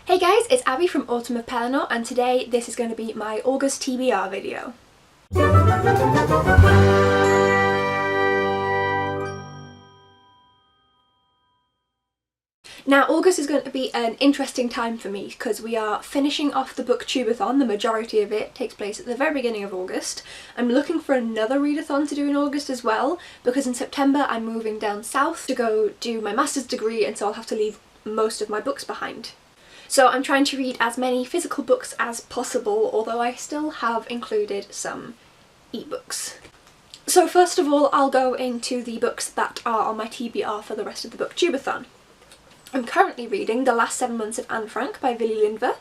Hey guys, it's Abby from Autumn of Pelennor, and today this is going to be my August TBR video. Now, August is going to be an interesting time for me because we are finishing off the booktubeathon. The majority of it takes place at the very beginning of August. I'm looking for another readathon to do in August as well, because in September I'm moving down south to go do my master's degree, and so I'll have to leave most of my books behind. So I'm trying to read as many physical books as possible, although I still have included some ebooks. So first of all, I'll go into the books that are on my TBR for the rest of the booktubeathon. I'm currently reading The Last 7 Months of Anne Frank by Villy Lindver,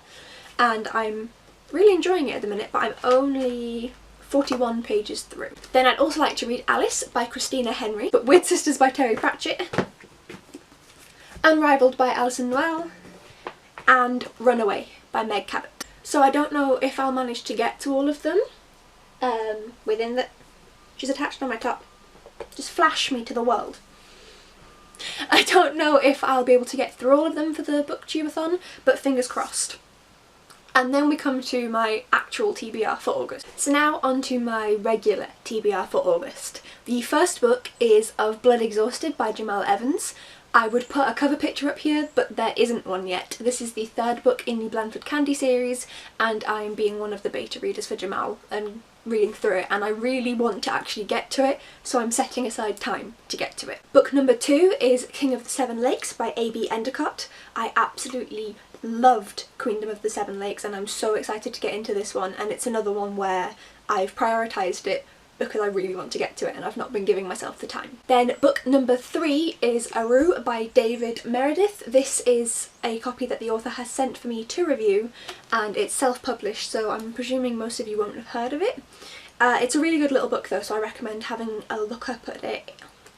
and I'm really enjoying it at the minute, but I'm only 41 pages through. Then I'd also like to read Alice by Christina Henry, but Weird Sisters by Terry Pratchett, Unrivaled by Alison Noel, and Runaway by Meg Cabot. So I don't know if I'll manage to get to all of them within the... She's attached on my top. Just flash me to the world. I don't know if I'll be able to get through all of them for the booktubeathon, but fingers crossed. And then we come to my actual TBR for August. So now on to my regular TBR for August. The first book is Of Blood Exhausted by Jamal Evans. I would put a cover picture up here, but there isn't one yet. This is the third book in the Blandford Candy series, and I'm being one of the beta readers for Jamal and reading through it, and I really want to actually get to it, so I'm setting aside time to get to it. Book number 2 is King of the Seven Lakes by A.B. Endicott. I absolutely loved Queendom of the Seven Lakes, and I'm so excited to get into this one, and it's another one where I've prioritised it because I really want to get to it and I've not been giving myself the time. Then book number 3 is Aru by David Meredith. This is a copy that the author has sent for me to review, and it's self-published, so I'm presuming most of you won't have heard of it. It's a really good little book though, so I recommend having a look up at it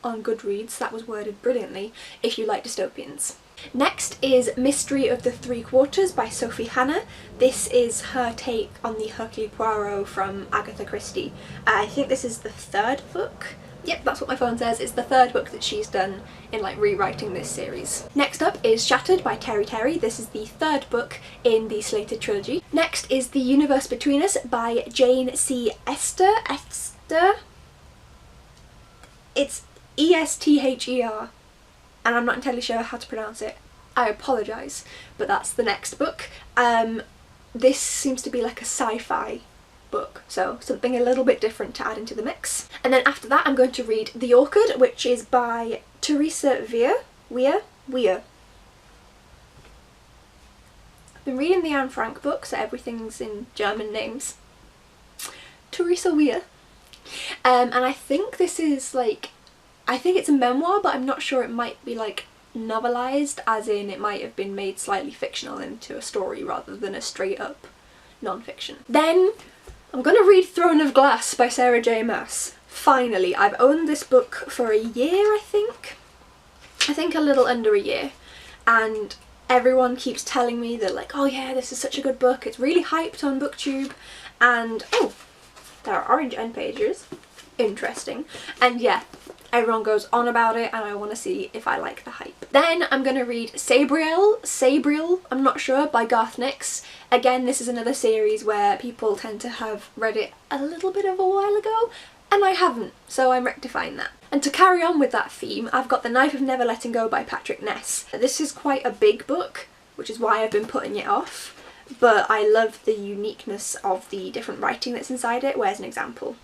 on Goodreads. That was worded brilliantly if you like dystopians. Next is Mystery of the Three Quarters by Sophie Hannah. This is her take on the Hercule Poirot from Agatha Christie. I think this is the third book. Yep, that's what my phone says. It's the third book that she's done in rewriting this series. Next up is Shattered by Terry Terry. This is the third book in the Slated trilogy. Next is The Universe Between Us by Jane C. Esther. It's E-S-T-H-E-R. And I'm not entirely sure how to pronounce it. I apologise, but that's the next book. This seems to be like a sci-fi book, so something a little bit different to add into the mix. And then after that I'm going to read The Orchid, which is by Teresa Weir. I've been reading the Anne Frank book, so everything's in German names. Teresa Weir. And I think this is I think it's a memoir, but I'm not sure. It might be novelised, as in it might have been made slightly fictional into a story rather than a straight up non-fiction. Then I'm going to read Throne of Glass by Sarah J. Maas. Finally, I've owned this book for a year, I think a little under a year, and everyone keeps telling me that oh yeah, this is such a good book, it's really hyped on BookTube, and oh, there are orange end pages. Interesting. And yeah, everyone goes on about it, and I want to see if I like the hype. Then I'm going to read Sabriel, I'm not sure, by Garth Nix. Again, this is another series where people tend to have read it a little bit of a while ago, and I haven't, so I'm rectifying that. And to carry on with that theme, I've got The Knife of Never Letting Go by Patrick Ness. This is quite a big book, which is why I've been putting it off, but I love the uniqueness of the different writing that's inside it. Where's an example?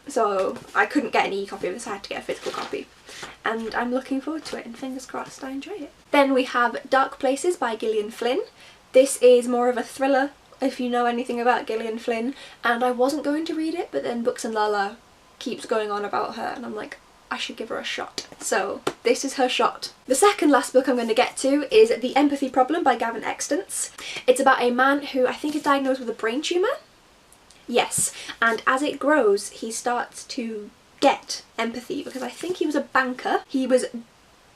So I couldn't get an e-copy of this, I had to get a physical copy. And I'm looking forward to it, and fingers crossed I enjoy it. Then we have Dark Places by Gillian Flynn. This is more of a thriller, if you know anything about Gillian Flynn, and I wasn't going to read it, but then Books and Lala keeps going on about her, and I'm like, I should give her a shot. So this is her shot. The second last book I'm going to get to is The Empathy Problem by Gavin Extance. It's about a man who I think is diagnosed with a brain tumour. Yes, and as it grows he starts to get empathy, because I think he was a banker. He was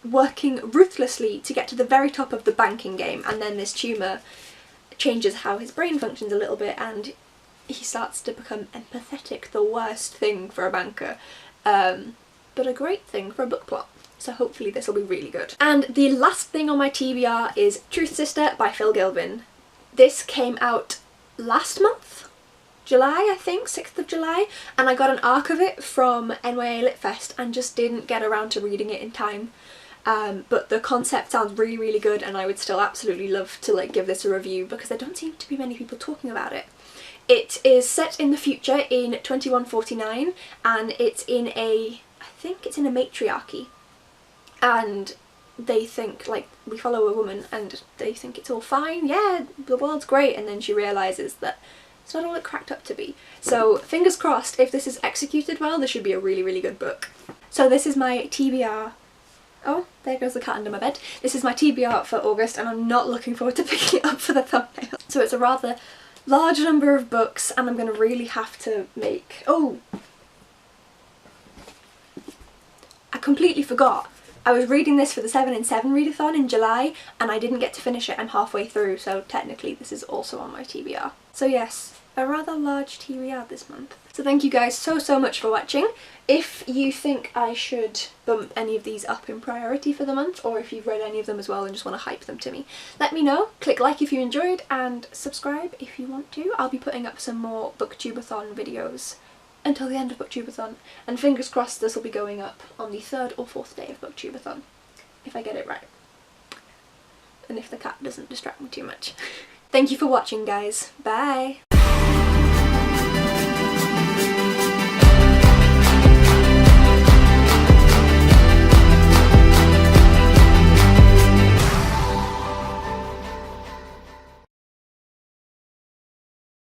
working ruthlessly to get to the very top of the banking game, and then this tumour changes how his brain functions a little bit, and he starts to become empathetic, the worst thing for a banker, but a great thing for a book plot. so hopefully this will be really good. And the last thing on my TBR is Truth Sister by Phil Gilbin. This came out last month? July, I think, 6th of July, and I got an arc of it from NYA Lit Fest and just didn't get around to reading it in time. But the concept sounds really, really good, and I would still absolutely love to like give this a review because there don't seem to be many people talking about it. It is set in the future in 2149, and it's in I think it's in a matriarchy, and they think, like, we follow a woman and they think it's all fine, yeah, the world's great, and then she realises that it's not all it cracked up to be. So fingers crossed, if this is executed well, this should be a really, really good book. So this is my TBR. Oh, there goes the cat under my bed. This is my TBR for August, and I'm not looking forward to picking it up for the thumbnail. So it's a rather large number of books, and I'm going to really have to make... Oh! I completely forgot. I was reading this for the 7 in 7 readathon in July, and I didn't get to finish it. I'm halfway through, so technically this is also on my TBR. So yes, a rather large TBR this month. So thank you guys so much for watching. If you think I should bump any of these up in priority for the month, or if you've read any of them as well and just want to hype them to me, let me know. Click like if you enjoyed, and subscribe if you want to. I'll be putting up some more Booktubeathon videos until the end of Booktubeathon, and fingers crossed this will be going up on the 3rd or 4th day of Booktubeathon, if I get it right. And if the cat doesn't distract me too much. Thank you for watching, guys. Bye!